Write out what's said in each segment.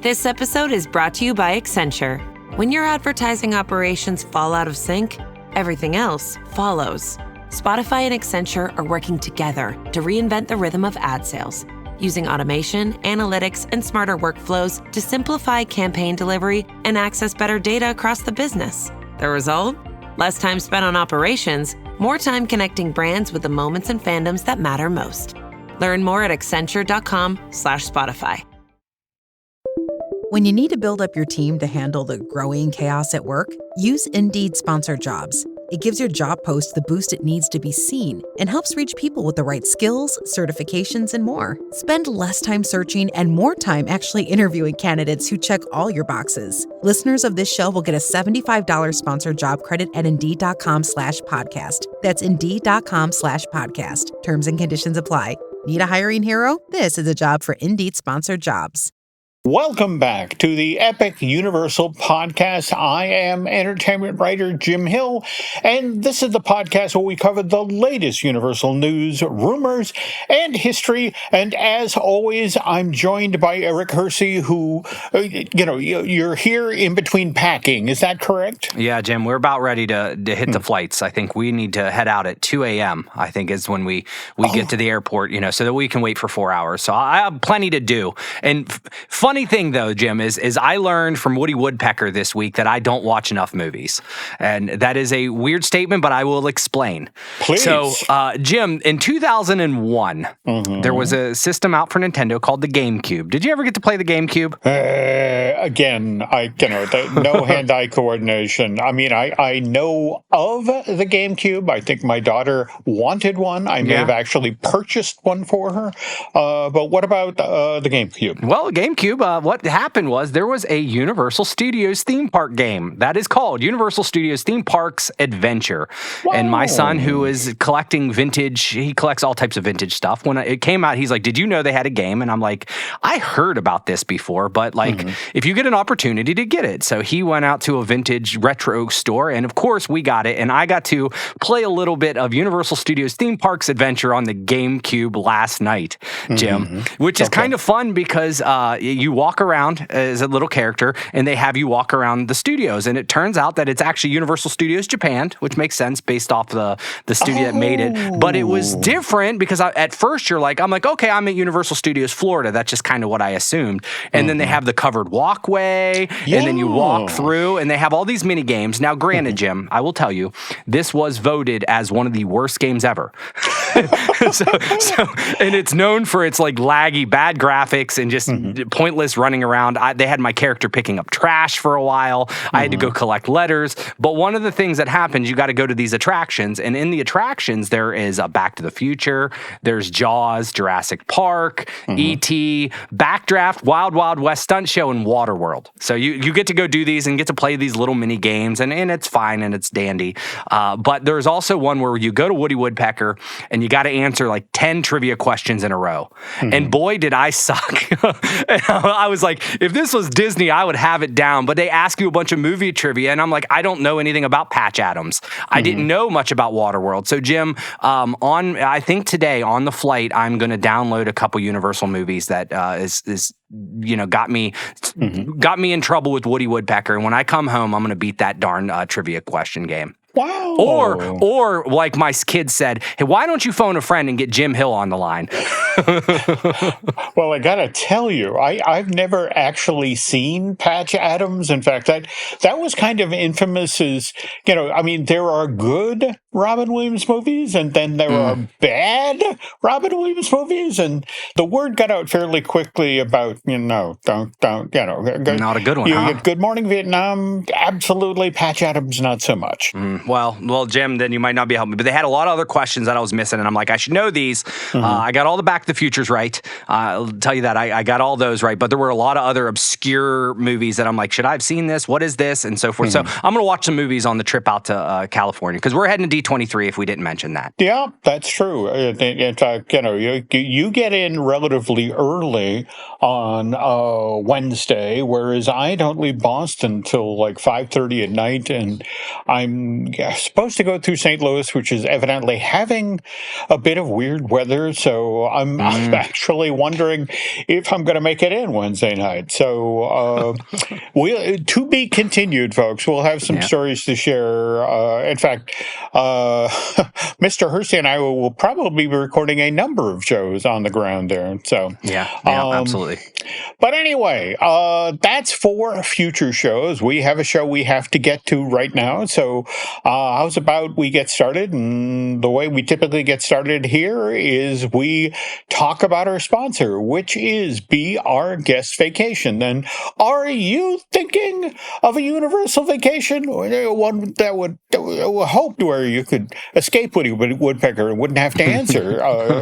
This episode is brought to you by Accenture. When your advertising operations fall out of sync, everything else follows. Spotify and Accenture are working together to reinvent the rhythm of ad sales, using automation, analytics, and smarter workflows to simplify campaign delivery and access better data across the business. The result? Less time spent on operations, more time connecting brands with the moments and fandoms that matter most. Learn more at accenture.com/Spotify. When you need to build up your team to handle the growing chaos at work, use Indeed Sponsored Jobs. It gives your job post the boost it needs to be seen and helps reach people with the right skills, certifications, and more. Spend less time searching and more time actually interviewing candidates who check all your boxes. Listeners of this show will get a $75 sponsored job credit at Indeed.com/podcast. That's Indeed.com/podcast. Terms and conditions apply. Need a hiring hero? This is a job for Indeed Sponsored Jobs. Welcome back to the Epic Universal Podcast. I am entertainment writer Jim Hill, and this is the podcast where we cover the latest Universal news, rumors, and history. And as always, I'm joined by Eric Hersey, who, you're here in between packing. Is that correct? Yeah, Jim, we're about ready to hit the flights. I think we need to head out at 2 a.m., I think is when we get to the airport, so that we can wait for 4 hours. So I have plenty to do. And funny thing, though, Jim, is I learned from Woody Woodpecker this week that I don't watch enough movies. And that is a weird statement, but I will explain. Please. So, Jim, in 2001, there was a system out for Nintendo called the GameCube. Did you ever get to play the GameCube? Again, no hand-eye coordination. I mean, I know of the GameCube. I think my daughter wanted one. I may have actually purchased one for her. But what about the GameCube? Well, GameCube, what happened was there was a Universal Studios theme park game that is called Universal Studios Theme Parks Adventure. Whoa. And my son, who is collecting vintage, he collects all types of vintage stuff. When it came out, he's like, did you know they had a game? And I'm like, I heard about this before, but if you get an opportunity to get it. So he went out to a vintage retro store, and of course we got it. And I got to play a little bit of Universal Studios Theme Parks Adventure on the GameCube last night, Jim, which is kind of fun because you walk around as a little character, and they have you walk around the studios. And it turns out that it's actually Universal Studios Japan, which makes sense based off the studio that made it. But it was different because at first I'm like, okay, I'm at Universal Studios Florida. That's just kind of what I assumed. And then they have the covered walkway, and then you walk through, and they have all these mini games. Now, granted, Jim, I will tell you, this was voted as one of the worst games ever. And it's known for its laggy, bad graphics and just pointless running around. They had my character picking up trash for a while. I had to go collect letters. But one of the things that happens, you got to go to these attractions. And in the attractions, there is a Back to the Future. There's Jaws, Jurassic Park, E.T., Backdraft, Wild Wild West Stunt Show, and Waterworld. So you get to go do these and get to play these little mini games. And it's fine and it's dandy. But there's also one where you go to Woody Woodpecker and you got to answer 10 trivia questions in a row. And boy, did I suck. I was like, if this was Disney, I would have it down. But they ask you a bunch of movie trivia, and I'm like, I don't know anything about Patch Adams. I didn't know much about Waterworld. So, Jim, I think today on the flight, I'm going to download a couple Universal movies that got me in trouble with Woody Woodpecker. And when I come home, I'm going to beat that darn trivia question game. Wow. Or like my kids said, hey, why don't you phone a friend and get Jim Hill on the line? Well, I got to tell you, I've never actually seen Patch Adams. In fact, that was kind of infamous as, there are good Robin Williams movies, and then there are bad Robin Williams movies, and the word got out fairly quickly about, not a good one, huh? Good Morning Vietnam, absolutely. Patch Adams, not so much. Well, Jim, then you might not be helping me. But they had a lot of other questions that I was missing, and I'm like, I should know these. I got all the Back to the Futures right. I'll tell you that. I got all those right. But there were a lot of other obscure movies that I'm like, should I have seen this? What is this? And so forth. So I'm going to watch some movies on the trip out to California because we're heading to D23 if we didn't mention that. Yeah, that's true. In fact, you get in relatively early on Wednesday, whereas I don't leave Boston till like 5:30 at night, and I'm supposed to go through St. Louis, which is evidently having a bit of weird weather. So I'm actually wondering if I'm going to make it in Wednesday night. So we'll to be continued, folks. We'll have some stories to share. In fact, Mr. Hersey and I will probably be recording a number of shows on the ground there. So yeah, absolutely. But anyway, that's for future shows. We have a show we have to get to right now. So how's about we get started? And the way we typically get started here is we talk about our sponsor, which is Be Our Guest Vacation. And are you thinking of a universal vacation? One that would hope where you could escape Woody Woodpecker and wouldn't have to answer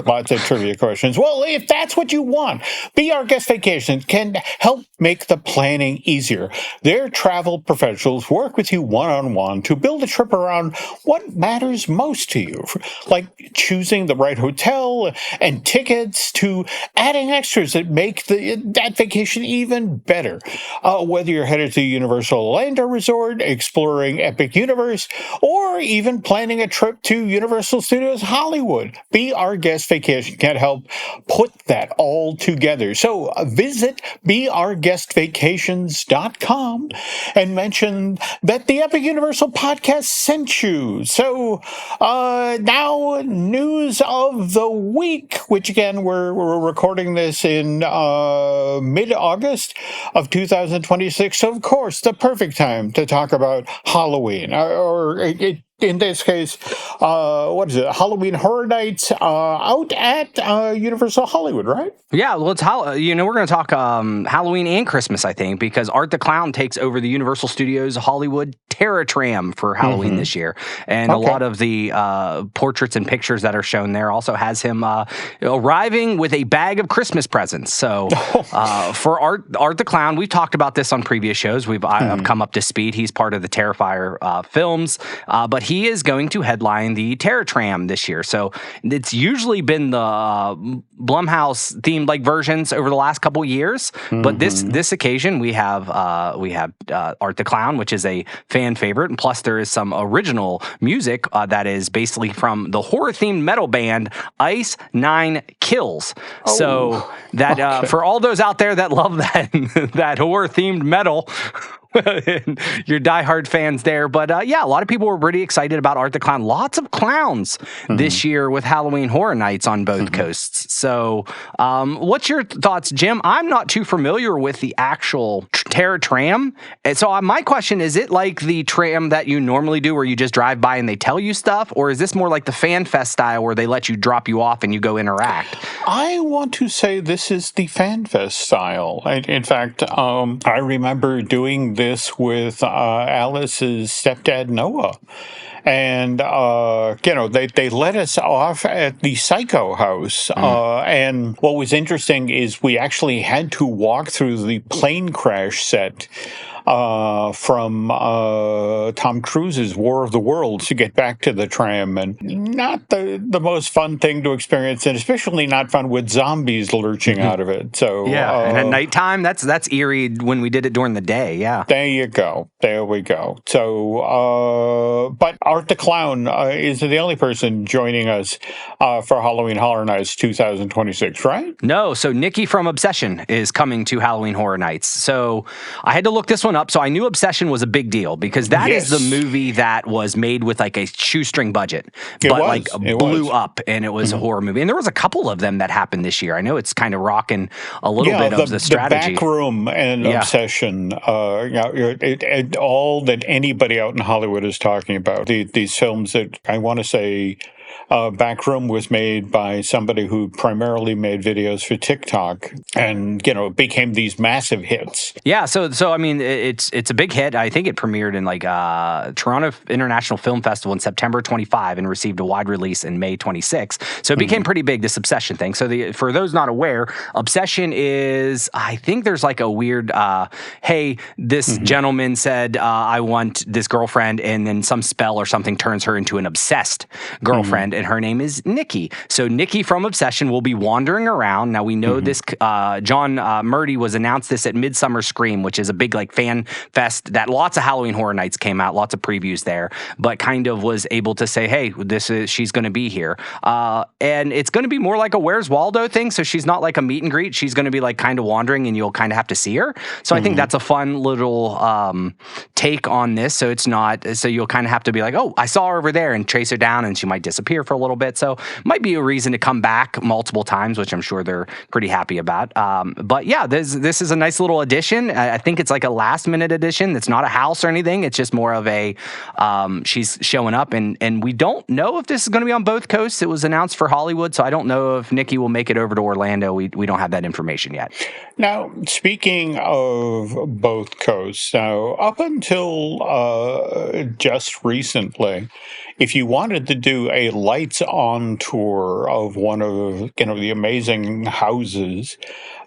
lots of trivia questions. Well, if that's what you want, Be Our Guest Vacation can help make the planning easier. Their travel professionals work with you one-on-one to build a trip around what matters most to you, like choosing the right hotel and tickets to adding extras that make that vacation even better. Whether you're headed to Universal Orlando Resort, exploring Epic Universe, or even planning a trip to Universal Studios Hollywood, Be Our Guest Vacation can help put that all together. So visit beourguestvacations.com and mention that the Epic Universal podcast sent you. So now news of the week, which again, we're recording this in mid-August of 2026. So of course, the perfect time to talk about Halloween, or in this case, what is it? Halloween Horror Nights out at Universal Hollywood, right? Yeah, well, it's we're going to talk Halloween and Christmas, I think, because Art the Clown takes over the Universal Studios Hollywood Terror Tram for Halloween this year, and a lot of the portraits and pictures that are shown there also has him arriving with a bag of Christmas presents. So for Art the Clown, we've talked about this on previous shows. I've come up to speed. He's part of the Terrifier films, but he is going to headline the Terror Tram this year. So it's usually been the Blumhouse themed like versions over the last couple years, but this occasion we have Art the Clown, which is a fan favorite, and plus there is some original music that is basically from the horror themed metal band Ice Nine Kills. So that for all those out there that love that horror themed metal. Your diehard fans there. But a lot of people were pretty excited about Art the Clown. Lots of clowns this year with Halloween Horror Nights on both coasts. So what's your thoughts, Jim? I'm not too familiar with the actual Terror Tram. And so my question, is it like the tram that you normally do where you just drive by and they tell you stuff? Or is this more like the Fan Fest style where they let you drop you off and you go interact? I want to say this is the Fan Fest style. In fact, I remember doing this with Alice's stepdad Noah, and they let us off at the Psycho House. And what was interesting is we actually had to walk through the plane crash set from Tom Cruise's War of the Worlds to get back to the tram, and not the most fun thing to experience, and especially not fun with zombies lurching out of it. So and at nighttime, that's eerie when we did it during the day. Yeah, there you go. There we go. So, but Art the Clown is the only person joining us for Halloween Horror Nights 2026, right? No, so Nikki from Obsession is coming to Halloween Horror Nights. So I had to look this one up. So I knew Obsession was a big deal because that is the movie that was made with like a shoestring budget, but blew up, and it was a horror movie. And there was a couple of them that happened this year. I know it's kind of rocking a little bit of the strategy. The Back Room and Obsession, all that anybody out in Hollywood is talking about. These films that I want to say back room was made by somebody who primarily made videos for TikTok, and it became these massive hits. Yeah, so I mean, it's a big hit. I think it premiered in Toronto International Film Festival in September 25 and received a wide release in May 26. So it became pretty big, this Obsession thing. So for those not aware, Obsession is, I think there's like a weird, hey, this gentleman said, I want this girlfriend, and then some spell or something turns her into an obsessed girlfriend, and her name is Nikki. So Nikki from Obsession will be wandering around. Now we know this, John Murdy was announced this at Midsummer Scream, which is a big fan fest that lots of Halloween Horror Nights came out, lots of previews there, but kind of was able to say, hey, she's going to be here. And it's going to be more like a Where's Waldo thing. So she's not like a meet and greet. She's going to be kind of wandering, and you'll kind of have to see her. So I think that's a fun little take on this. So it's not, so you'll kind of have to be like, oh, I saw her over there, and trace her down, and she might disappear for a little bit. So might be a reason to come back multiple times, which I'm sure they're pretty happy about. But yeah, this is a nice little addition. I think it's like a last minute addition. It's not a house or anything. It's just more of a, she's showing up, and we don't know if this is going to be on both coasts. It was announced for Hollywood, so I don't know if Nikki will make it over to Orlando. We don't have that information yet. Now, speaking of both coasts, now up until just recently, if you wanted to do a lights on tour of one of the amazing houses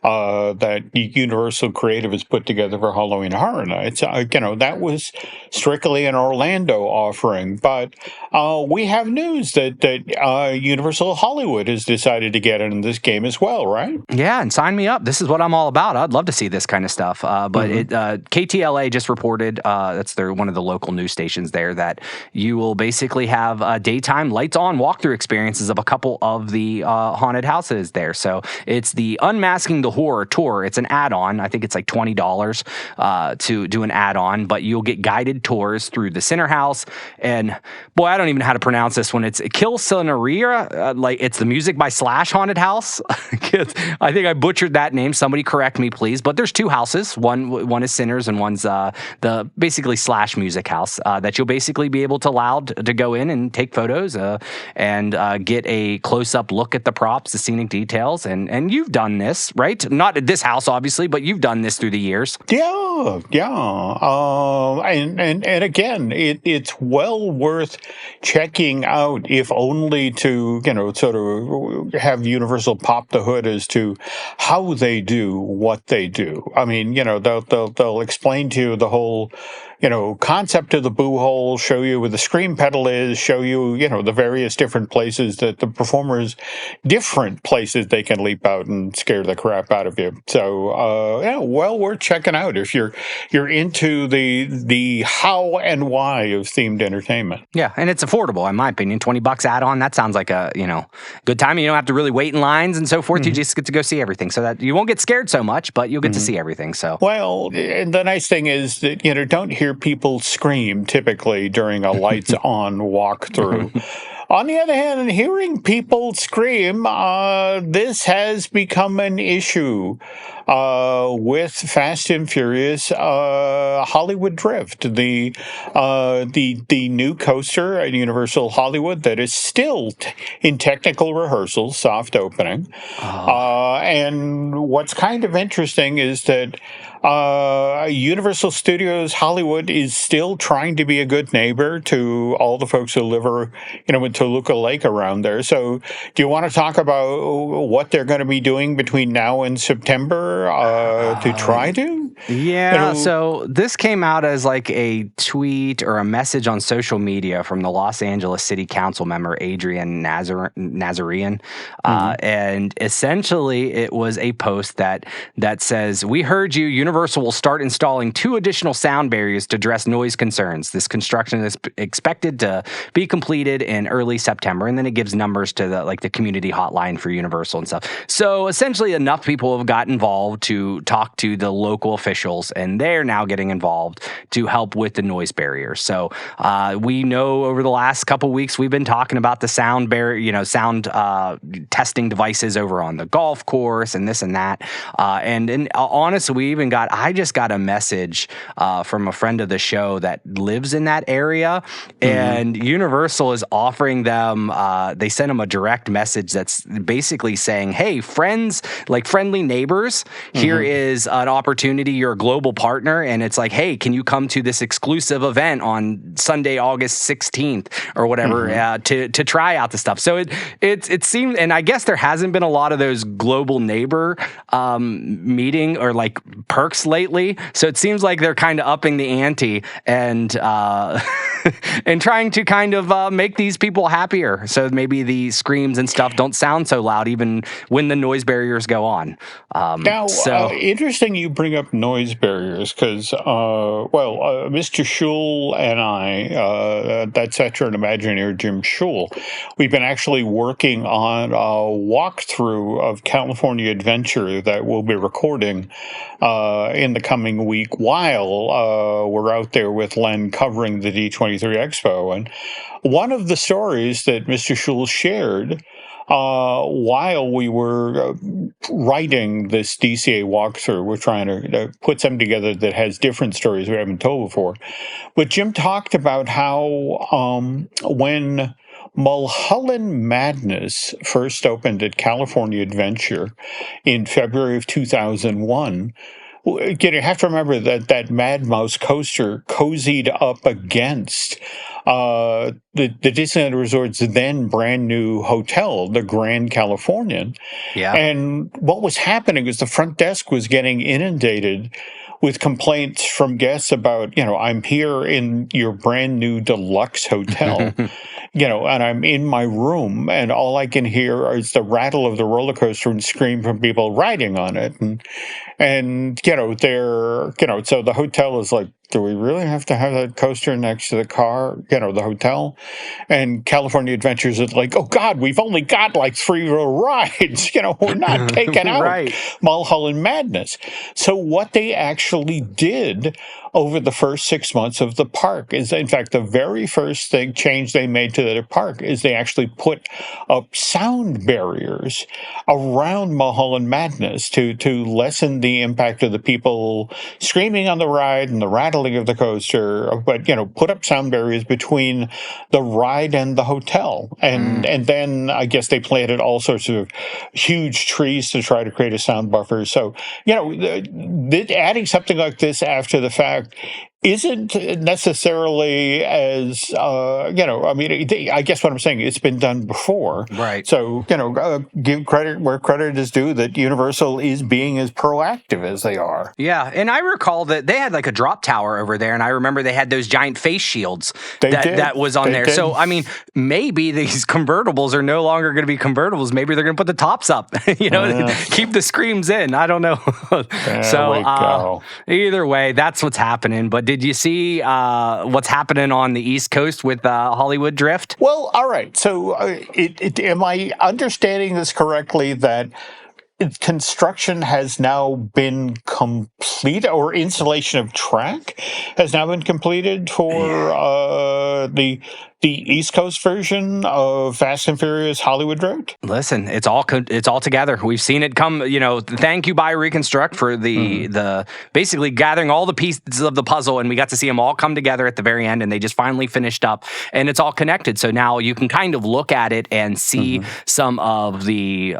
that Universal Creative has put together for Halloween Horror Nights, that was strictly an Orlando offering. But we have news that Universal Hollywood has decided to get in this game as well, right? Yeah, and sign me up. This is what I'm all about. I'd love to see this kind of stuff. But KTLA just reported, that's one of the local news stations there, that you will basically have daytime lights on walkthrough experiences of a couple of the haunted houses there. So it's the Unmasking the Horror tour. It's an add-on. I think it's like $20 to do an add-on, but you'll get guided tours through the center house. And boy, I don't even know how to pronounce this one. It's Kilsonaria. It's the Music by Slash haunted house. I think I butchered that name. Somebody correct me, please. But there's two houses. One is Sinners, and one's the basically Slash music house that you'll basically be able to allowed to go in and take photos and get a close-up look at the props, the scenic details. And you've done this, right? Not at this house, obviously, but you've done this through the years. Yeah. And again, it's well worth checking out, if only to, sort of have Universal pop the hood as to how they do what they do. I mean, they'll explain to you the whole, concept of the boo hole, show you where the scream pedal is, show you, the various different places that the performers, different places they can leap out and scare the crap out of you. So, well worth checking out if you're into the how and why of themed entertainment. Yeah, and it's affordable, in my opinion. $20 add-on, that sounds like a, good time. You don't have to really wait in lines and so forth. You just get to go see everything. So that you won't get scared so much, but you'll get to see everything. So, well, and the nice thing is that, don't hear people scream typically during a lights on walkthrough. On the other hand, hearing people scream, this has become an issue with Fast and Furious Hollywood Drift, the new coaster at Universal Hollywood that is still in technical rehearsal, soft opening. And what's kind of interesting is that Universal Studios Hollywood is still trying to be a good neighbor to all the folks who live, in Toluca Lake around there. So do you want to talk about what they're going to be doing between now and September to try to? Yeah, so this came out as like a tweet or a message on social media from the Los Angeles City Council member, Adrian Nazarian. And essentially it was a post that says, "We heard you. Universal will start installing 2 additional sound barriers to address noise concerns. This construction is expected to be completed in early September." And then it gives numbers to the community hotline for Universal and stuff. So essentially enough people have got involved to talk to the local officials officials, and they're now getting involved to help with the noise barriers. So we know over the last couple weeks we've been talking about the sound barrier, sound testing devices over on the golf course and this and that. And honestly, I just got a message from a friend of the show that lives in that area, and Universal is offering them. They sent them a direct message that's basically saying, "Hey, friends, like friendly neighbors, here is an opportunity. You're a global partner, and it's like, hey, can you come to this exclusive event on Sunday, August 16th or whatever to try out the stuff?" So it seemed, and I guess there hasn't been a lot of those global neighbor meeting or like perks lately. So it seems like they're kind of upping the ante and and trying to kind of make these people happier. So maybe the screams and stuff don't sound so loud even when the noise barriers go on. Interesting you bring up noise barriers because, Mr. Schul and I, that's veteran Imagineer Jim Schul, we've been actually working on a walkthrough of California Adventure that we'll be recording in the coming week while we're out there with Len covering the D23 Expo. And one of the stories that Mr. Schul shared while we were writing this DCA walkthrough, we're trying to put something together that has different stories we haven't told before. But Jim talked about how when Mulholland Madness first opened at California Adventure in February of 2001, you have to remember that Mad Mouse coaster cozied up against the Disneyland Resort's then brand new hotel, the Grand Californian. Yeah. And what was happening is the front desk was getting inundated with complaints from guests about, I'm here in your brand new deluxe hotel, and I'm in my room and all I can hear is the rattle of the roller coaster and scream from people riding on it. And so the hotel is like, do we really have to have that coaster next to the the hotel? And California Adventures is like, oh God, we've only got like 3 rides. We're not taking out Right. Mulholland Madness. So what they actually did over the first 6 months of the park is, in fact, the very first change they made to the park is they actually put up sound barriers around Mulholland Madness to lessen the impact of the people screaming on the ride and the rattling of the coaster, but put up sound barriers between the ride and the hotel, and then I guess they planted all sorts of huge trees to try to create a sound buffer. So adding something like this after the fact isn't necessarily as, I guess what I'm saying, it's been done before. Right. So, give credit where credit is due that Universal is being as proactive as they are. Yeah, and I recall that they had like a drop tower over there, and I remember they had those giant face shields that was on there. So, I mean, maybe these convertibles are no longer going to be convertibles. Maybe they're going to put the tops up, keep the screams in. I don't know. So, either way, that's what's happening. But did you see what's happening on the East Coast with Hollywood Drift? Well, all right. So am I understanding this correctly that construction has now been complete, or installation of track has now been completed for the East Coast version of Fast and Furious Hollywood Drift? Listen, it's all together. We've seen it come. Thank you, by Reconstruct, for the basically gathering all the pieces of the puzzle, and we got to see them all come together at the very end, and they just finally finished up, and it's all connected. So now you can kind of look at it and see some of the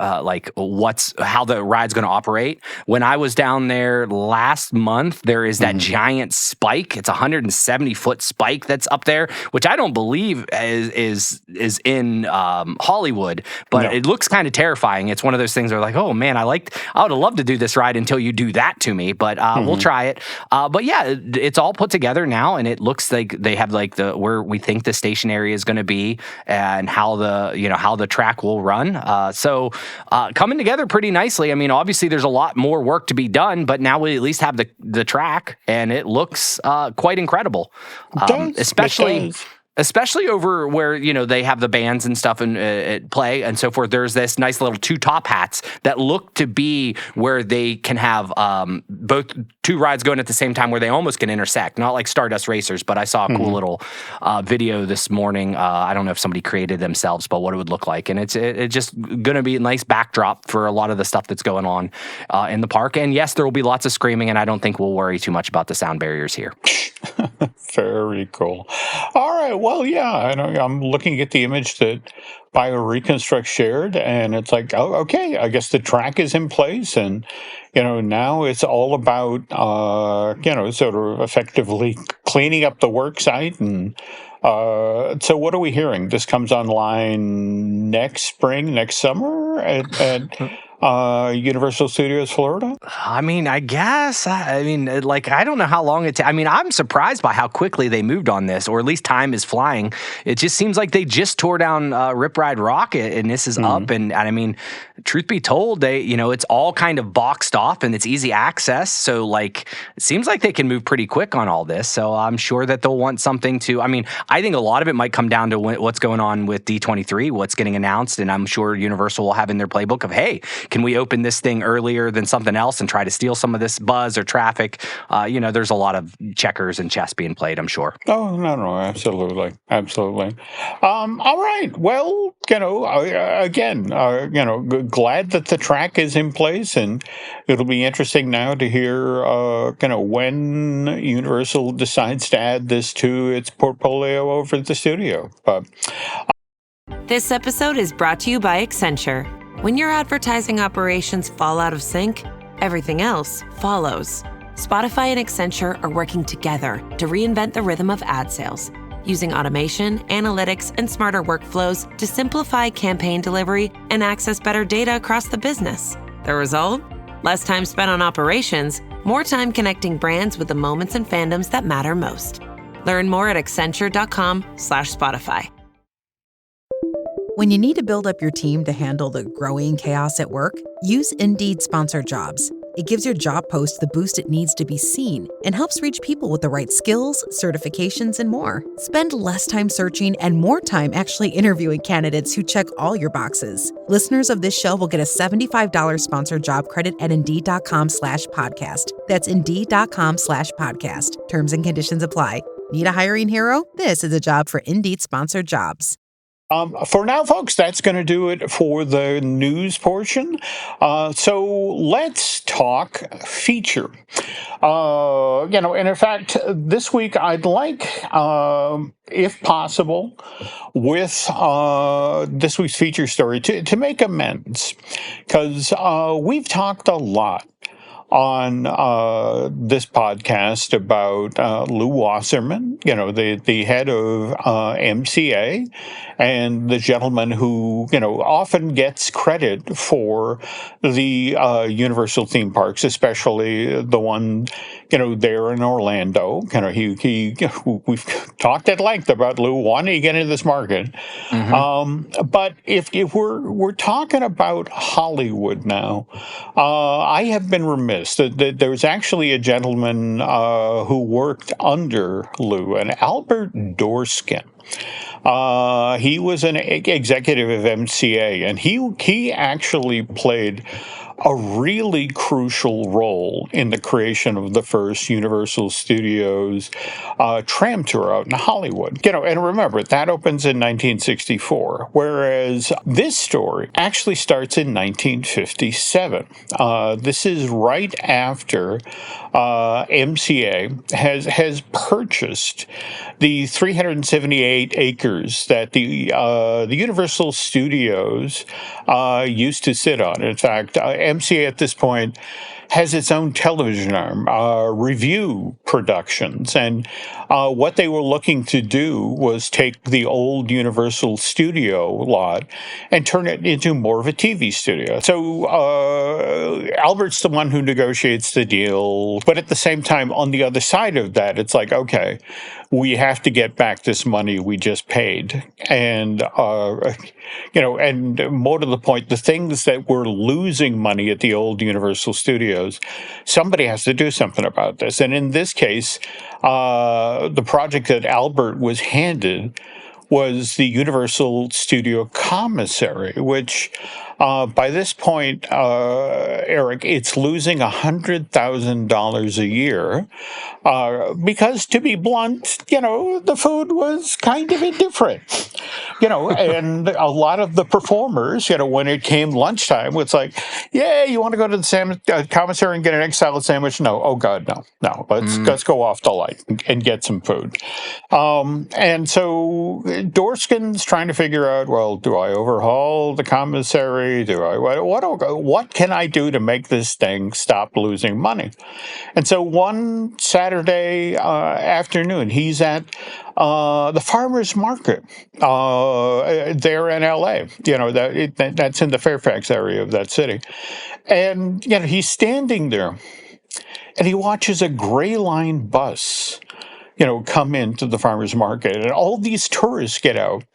how the ride's going to operate. When I was down there last month, there is that giant spike. It's a 170-foot spike that's up there, which I don't believe is in Hollywood, but it looks kind of terrifying. It's one of those things where like, oh man, I would have loved to do this ride until you do that to me, but we'll try it. But yeah, it's all put together now, and it looks like they have like where we think the station area is going to be and how the track will run. So coming together pretty nicely. I mean, obviously there's a lot more work to be done, but now we at least have the track, and it looks quite incredible. Especially especially over where, you know, they have the bands and stuff and at play and so forth. There's this nice little two top hats that look to be where they can have both two rides going at the same time where they almost can intersect, not like Stardust Racers, but I saw a cool little video this morning. I don't know if somebody created themselves, but what it would look like. And it's just going to be a nice backdrop for a lot of the stuff that's going on in the park. And yes, there will be lots of screaming, and I don't think we'll worry too much about the sound barriers here. Very cool. All right. Well, yeah, I'm looking at the image that BioReconstruct shared, and it's like, oh, okay, I guess the track is in place, and now it's all about sort of effectively cleaning up the work site. And so what are we hearing? This comes online next spring, next summer at Universal Studios Florida? I mean, I guess. I don't know how long I'm surprised by how quickly they moved on this, or at least time is flying. It just seems like they just tore down Rip Ride Rocket, and this is up. And I mean, truth be told, it's all kind of boxed off and it's easy access. So it seems like they can move pretty quick on all this. So I'm sure that they'll want something to, I think a lot of it might come down to what's going on with D23, what's getting announced. And I'm sure Universal will have in their playbook of, hey, can we open this thing earlier than something else and try to steal some of this buzz or traffic? There's a lot of checkers and chess being played, I'm sure. Oh, no, absolutely. All right. Well, again, glad that the track is in place, and it'll be interesting now to hear, when Universal decides to add this to its portfolio over at the studio. But This episode is brought to you by Accenture. When your advertising operations fall out of sync, everything else follows. Spotify and Accenture are working together to reinvent the rhythm of ad sales, using automation, analytics, and smarter workflows to simplify campaign delivery and access better data across the business. The result? Less time spent on operations, more time connecting brands with the moments and fandoms that matter most. Learn more at accenture.com/Spotify. When you need to build up your team to handle the growing chaos at work, use Indeed Sponsored Jobs. It gives your job post the boost it needs to be seen and helps reach people with the right skills, certifications, and more. Spend less time searching and more time actually interviewing candidates who check all your boxes. Listeners of this show will get a $75 sponsored job credit at Indeed.com/podcast. That's Indeed.com/podcast. Terms and conditions apply. Need a hiring hero? This is a job for Indeed Sponsored Jobs. For now, folks, that's going to do it for the news portion. So let's talk feature. And in fact, this week I'd like, if possible, with this week's feature story to make amends, because we've talked a lot on this podcast about Lou Wasserman, the head of MCA, and the gentleman who, often gets credit for the Universal theme parks, especially the one, there in Orlando. We've talked at length about Lou wanting to get into this market. But if we're talking about Hollywood now, I have been remiss. There was actually a gentleman who worked under Lou, an Albert Dorskind. He was an executive of MCA, and he actually played a really crucial role in the creation of the first Universal Studios tram tour out in Hollywood. And remember, that opens in 1964, whereas this story actually starts in 1957. This is right after MCA has purchased the 378 acres that the Universal Studios used to sit on. In fact, MCA at this point has its own television arm, Review Productions, and what they were looking to do was take the old Universal Studio lot and turn it into more of a TV studio. So Albert's the one who negotiates the deal, but at the same time, on the other side of that, it's like, okay, we have to get back this money we just paid. And, and more to the point, the things that were losing money at the old Universal Studios, somebody has to do something about this. And in this case, the project that Albert was handed was the Universal Studio Commissary, which by this point, Eric, it's losing $100,000 a year because, to be blunt, the food was kind of indifferent. And a lot of the performers, when it came lunchtime, it's like, yeah, you want to go to the commissary and get an egg salad sandwich? No. Oh, God, no. Let's go off the light and get some food. And so Dorskind's trying to figure out, well, do I overhaul the commissary? What can I do to make this thing stop losing money? And so one Saturday afternoon, he's at the farmers market there in L.A. That's in the Fairfax area of that city. And he's standing there, and he watches a gray line bus come into the farmers market, and all these tourists get out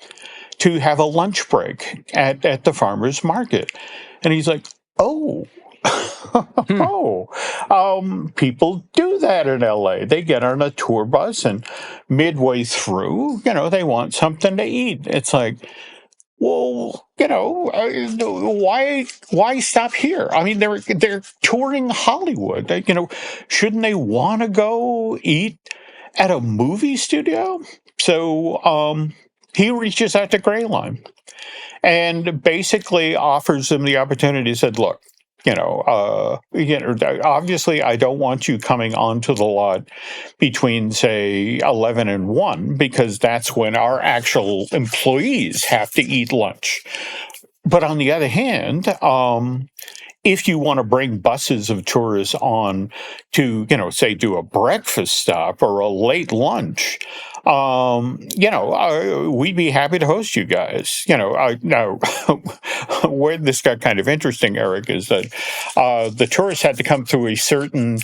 to have a lunch break at the farmers market. And he's like, oh, people do that in LA. They get on a tour bus, and midway through, they want something to eat. It's like, well, why stop here? I mean, they're touring Hollywood. Shouldn't they want to go eat at a movie studio? So he reaches out to Gray Line and basically offers them the opportunity. Said, look, obviously I don't want you coming onto the lot between, say, 11 and 1, because that's when our actual employees have to eat lunch. But on the other hand, if you want to bring buses of tourists on to, say, do a breakfast stop or a late lunch, we'd be happy to host you guys. Now, where this got kind of interesting, Eric, is that the tourists had to come through a certain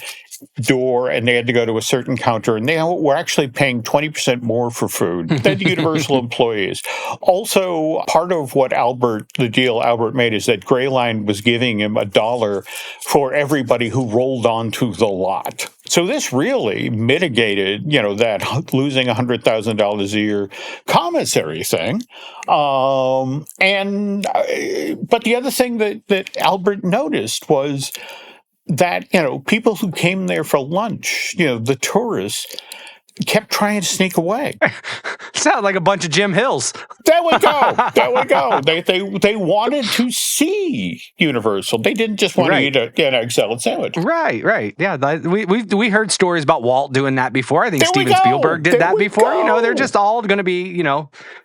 door, and they had to go to a certain counter, and they were actually paying 20% more for food than the Universal employees. Also, part of what the deal Albert made is that Gray Line was giving him $1 for everybody who rolled onto the lot. So this really mitigated, that losing $100,000 a year commissary thing. But the other thing that Albert noticed was that, people who came there for lunch, the tourists, kept trying to sneak away. Sound like a bunch of Jim Hills. There we go. They wanted to see Universal. They didn't just want to eat an egg salad sandwich. Right. Yeah, we heard stories about Walt doing that before. I think Steven Spielberg did that before. They're just all going to be,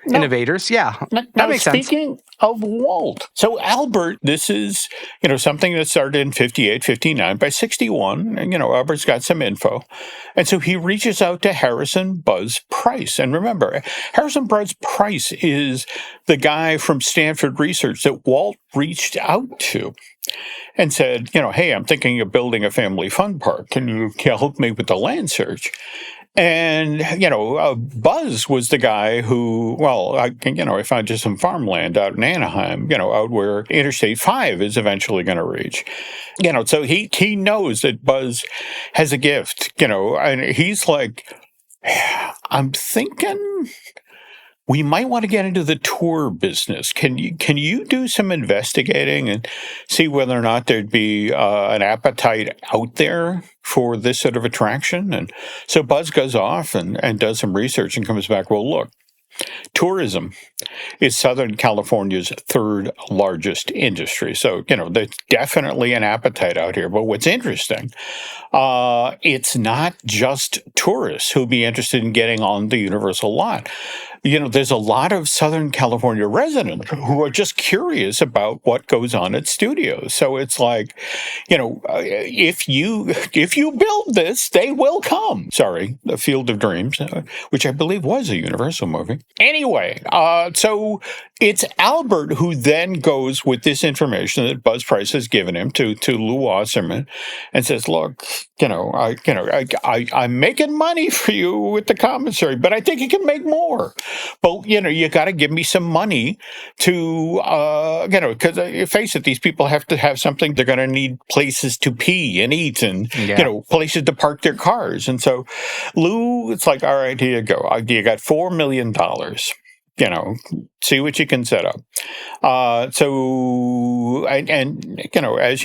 innovators. Yeah, that makes sense. Speaking of Walt, so Albert, this is something that started in 58, 59. By 61, Albert's got some info, and so he reaches out to Harrison Buzz Price. And remember, Harrison Buzz Price is the guy from Stanford Research that Walt reached out to and said, hey, I'm thinking of building a family fun park. Can you help me with the land search? And, Buzz was the guy who, I found just some farmland out in Anaheim, out where Interstate 5 is eventually going to reach. So he knows that Buzz has a gift, and he's like, I'm thinking we might want to get into the tour business. Can you do some investigating and see whether or not there'd be an appetite out there for this sort of attraction? And so Buzz goes off and does some research and comes back, well, look, tourism is Southern California's third largest industry. So, there's definitely an appetite out here. But what's interesting, it's not just tourists who'll be interested in getting on the Universal lot. There's a lot of Southern California residents who are just curious about what goes on at studios. So it's like, if you build this, they will come. Sorry, The Field of Dreams, which I believe was a Universal movie. Anyway, so it's Albert who then goes with this information that Buzz Price has given him to Lou Wasserman and says, look, I'm making money for you with the commissary, but I think you can make more. but you got to give me some money to, because face it, these people have to have something. They're going to need places to pee and eat, and places to park their cars. And so, Lou, it's like, all right, here you go. You got $4 million. See what you can set up. As you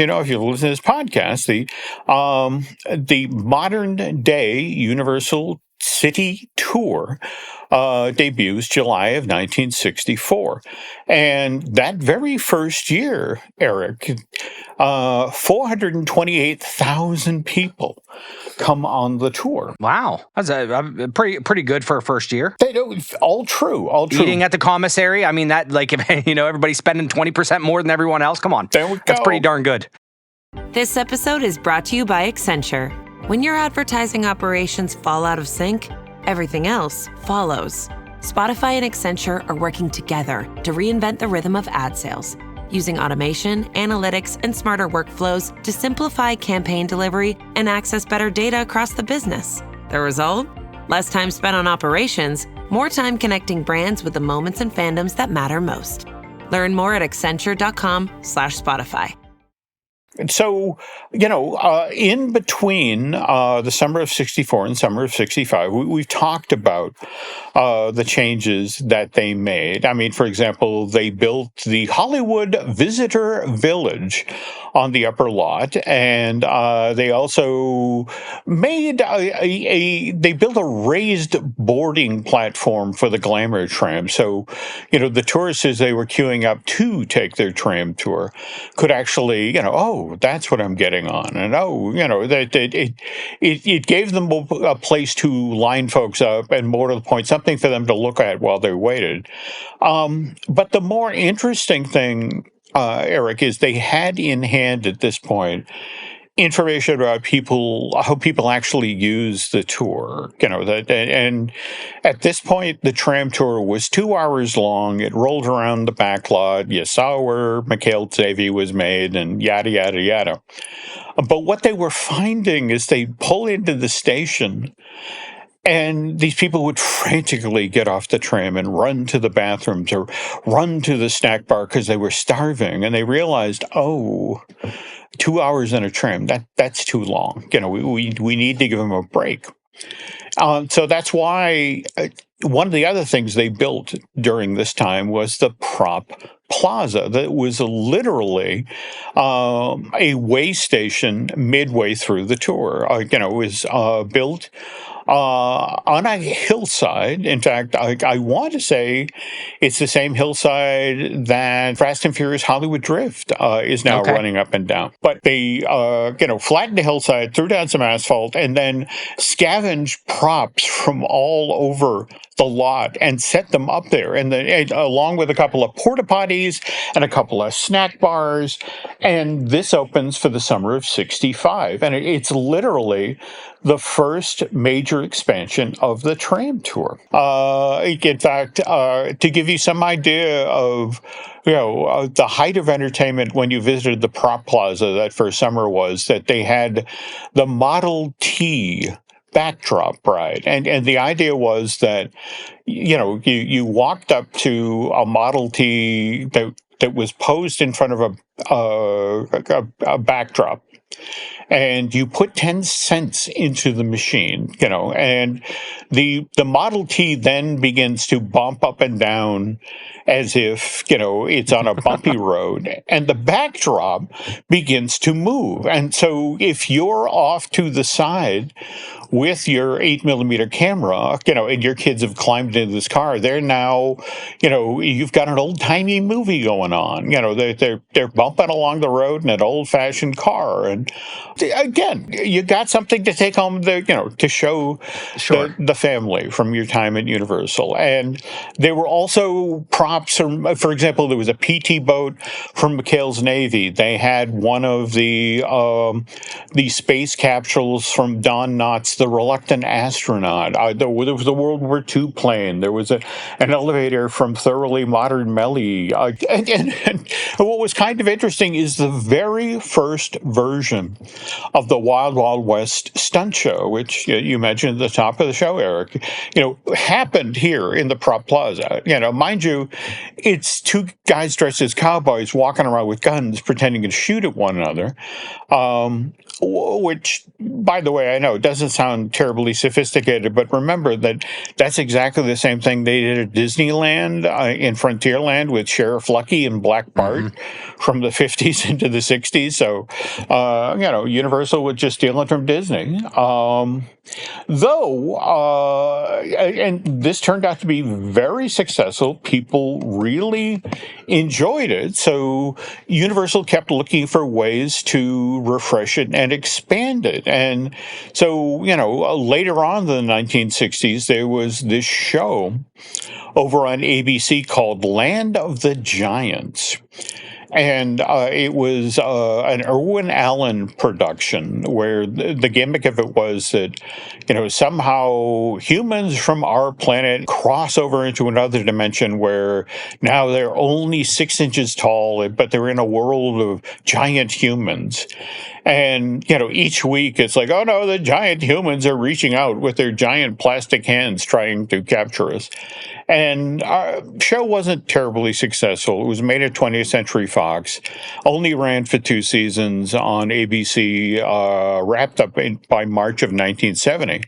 know, if you listen to this podcast, the modern day Universal City Tour debuts July of 1964. And that very first year, Eric, 428,000 people come on the tour. Wow. That's pretty good for a first year. All true. Eating at the commissary. I mean, that, like, if everybody's spending 20% more than everyone else, come on. There we go. That's pretty darn good. This episode is brought to you by Accenture. When your advertising operations fall out of sync, everything else follows. Spotify and Accenture are working together to reinvent the rhythm of ad sales, using automation, analytics, and smarter workflows to simplify campaign delivery and access better data across the business. The result? Less time spent on operations, more time connecting brands with the moments and fandoms that matter most. Learn more at accenture.com/Spotify. So, in between the summer of 64 and summer of 65, we've talked about the changes that they made. I mean, for example, they built the Hollywood Visitor Village on the upper lot, and they also made they built a raised boarding platform for the Glamour tram. So, the tourists, as they were queuing up to take their tram tour, could actually, that's what I'm getting on. And, it gave them a place to line folks up, and more to the point, something for them to look at while they waited. But the more interesting thing, Eric, is they had in hand at this point information about how people actually use the tour. And at this point, the tram tour was 2 hours long. It rolled around the back lot. You saw where Mikhail Zavy was made, and yada, yada, yada. But what they were finding is they pull into the station, and these people would frantically get off the tram and run to the bathrooms or run to the snack bar because they were starving. And they realized, 2 hours in a tram, that's too long. We need to give them a break. So that's why one of the other things they built during this time was the prop plaza. That was literally a way station midway through the tour. It was built on a hillside. In fact, I want to say it's the same hillside that Fast and Furious Hollywood Drift is now running up and down. But they, flattened the hillside, threw down some asphalt, and then scavenged props from all over the lot and set them up there, and along with a couple of porta potties and a couple of snack bars. And this opens for the summer of 65, and it's literally the first major expansion of the tram tour. In fact, to give you some idea of the height of entertainment when you visited the prop plaza that first summer was that they had the Model T backdrop ride, and the idea was that you walked up to a Model T that was posed in front of a backdrop, and you put 10 cents into the machine, and the Model T then begins to bump up and down as if, it's on a bumpy road, and the backdrop begins to move. And so if you're off to the side with your 8mm camera, and your kids have climbed into this car, they're now, you've got an old-timey movie going on. They're bumping along the road in an old-fashioned car. And again, you got something to take home, to show the family from your time at Universal. And there were also props for example, there was a PT boat from McHale's Navy. They had one of the space capsules from Don Knotts' The Reluctant Astronaut. There was a World War II plane. There was an elevator from Thoroughly Modern Melly. And what was kind of interesting is the very first version of the Wild Wild West stunt show, which you mentioned at the top of the show, Eric, happened here in the Prop Plaza. Mind you, it's two guys dressed as cowboys walking around with guns pretending to shoot at one another, which, by the way, I know doesn't sound terribly sophisticated, but remember that that's exactly the same thing they did at Disneyland in Frontierland with Sheriff Lucky and Black Bart from the 50s into the 60s. So, Universal was just stealing from Disney. And this turned out to be very successful. People really enjoyed it. So Universal kept looking for ways to refresh it and expand it. And so, later on in the 1960s, there was this show over on ABC called Land of the Giants. And it was an Irwin Allen production where the gimmick of it was that, somehow humans from our planet cross over into another dimension where now they're only 6 inches tall, but they're in a world of giant humans. And, each week it's like, oh no, the giant humans are reaching out with their giant plastic hands trying to capture us. And our show wasn't terribly successful. It was made at 20th Century Fox, only ran for 2 seasons on ABC, wrapped up by March of 1970.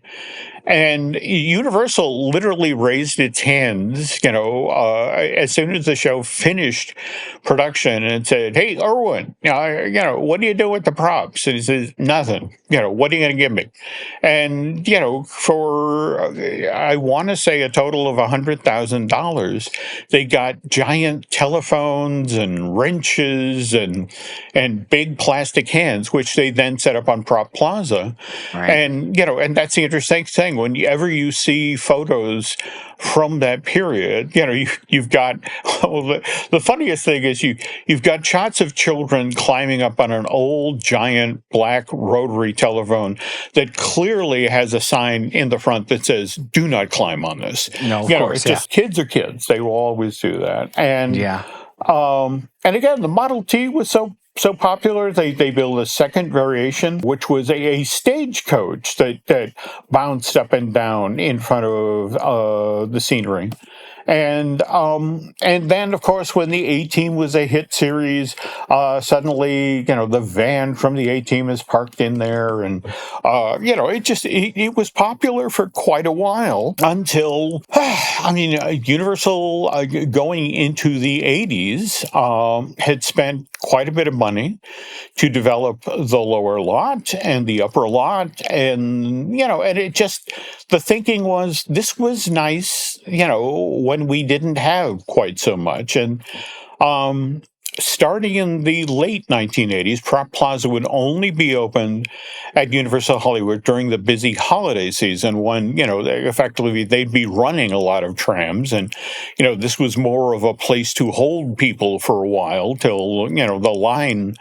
And Universal literally raised its hands, as soon as the show finished production and said, hey, Irwin, what do you do with the props? And he says, nothing. What are you going to give me? And, for, I want to say a total of $100,000, they got giant telephones and wrenches and big plastic hands, which they then set up on Prop Plaza. Right. And, and that's the interesting thing. Whenever you see photos from that period, you've got, the funniest thing is you've got shots of children climbing up on an old giant black rotary telephone that clearly has a sign in the front that says, do not climb on this. No, of course, just kids are kids. They will always do that. And, and again, the Model T was so popular, they built a second variation, which was a stagecoach that bounced up and down in front of the scenery. And then, of course, when the A-Team was a hit series, suddenly, the van from the A-Team is parked in there. And, it was popular for quite a while until, Universal going into the 80s had spent quite a bit of money to develop the lower lot and the upper lot. And, and it just, the thinking was, this was nice, when we didn't have quite so much. And starting in the late 1980s, Prop Plaza would only be open at Universal Hollywood during the busy holiday season when, effectively they'd be running a lot of trams. And, this was more of a place to hold people for a while till, the line,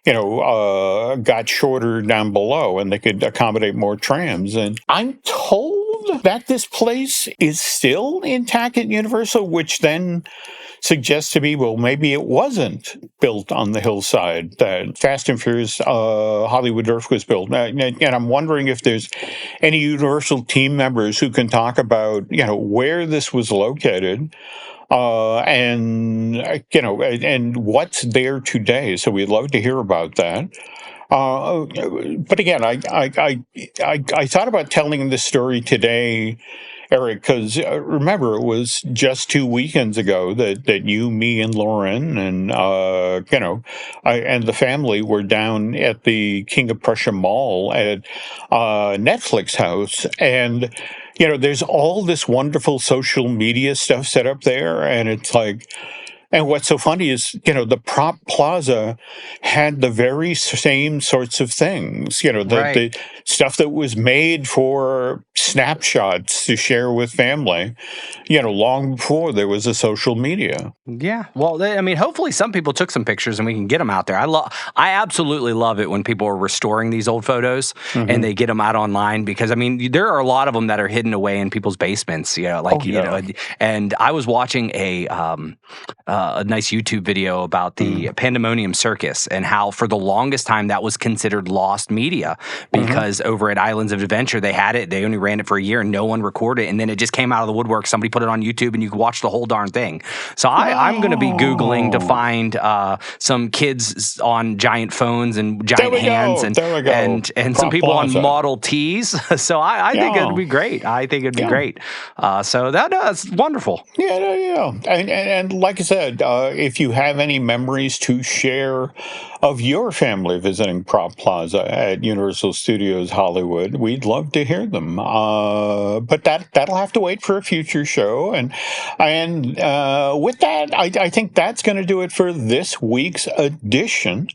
got shorter down below and they could accommodate more trams. And I'm told that this place is still intact at Universal, which then suggests to me, well, maybe it wasn't built on the hillside that Fast and Furious Hollywood Earth was built. And I'm wondering if there's any Universal team members who can talk about, where this was located. And what's there today. So we'd love to hear about that. But again, I thought about telling this story today, Eric, because remember, it was just 2 weekends ago that you, me, and Lauren and and the family were down at the King of Prussia Mall at Netflix House, and there's all this wonderful social media stuff set up there, and it's like. And what's so funny is, the Prop Plaza had the very same sorts of things, the stuff that was made for snapshots to share with family, long before there was a social media. Yeah. Well, hopefully some people took some pictures and we can get them out there. I absolutely love it when people are restoring these old photos and they get them out online because, there are a lot of them that are hidden away in people's basements, and I was watching a a nice YouTube video about the Pandemonium Circus and how for the longest time that was considered lost media because over at Islands of Adventure they had it. They only ran it for a year and no one recorded it. And then it just came out of the woodwork. Somebody put it on YouTube and you could watch the whole darn thing. So I'm going to be Googling to find some kids on giant phones and giant hands and some people Plaza. on Model Ts. So I think it'd be great. I think it'd be great. So that's wonderful. Yeah. And like I said, if you have any memories to share of your family visiting Prop Plaza at Universal Studios Hollywood, we'd love to hear them. But that'll have to wait for a future show. And with that, I think that's going to do it for this week's edition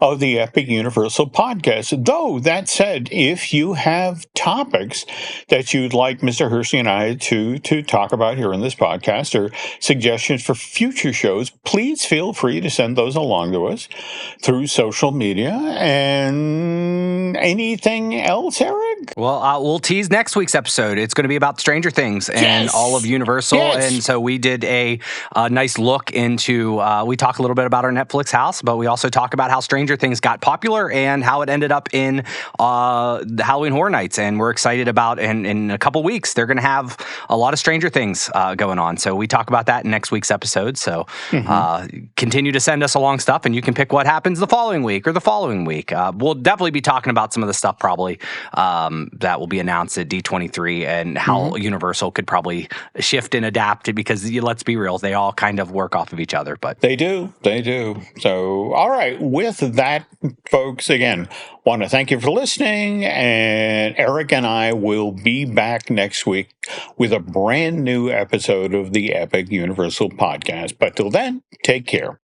of the Epic Universal Podcast. Though, that said, if you have topics that you'd like Mr. Hersey and I to talk about here in this podcast or suggestions for future shows, please feel free to send those along to us through social media. And anything else, Eric? Well, we'll tease next week's episode. It's going to be about Stranger Things and all of Universal. Yes. And so we did a nice look into, we talk a little bit about our Netflix house, but we also talk about how Stranger Things got popular and how it ended up in the Halloween Horror Nights. And we're excited about, in a couple weeks, they're going to have a lot of Stranger Things going on. So we talk about that in next week's episode. So continue to send us along stuff and you can pick what happens the following week or the following week. We'll definitely be talking about some of the stuff probably that will be announced at D23 and how Universal could probably shift and adapt because let's be real, they all kind of work off of each other. But They do. So, all right. With that, folks, again, want to thank you for listening. And Eric and I will be back next week with a brand new episode of the Epic Universal Podcast. But till then, take care.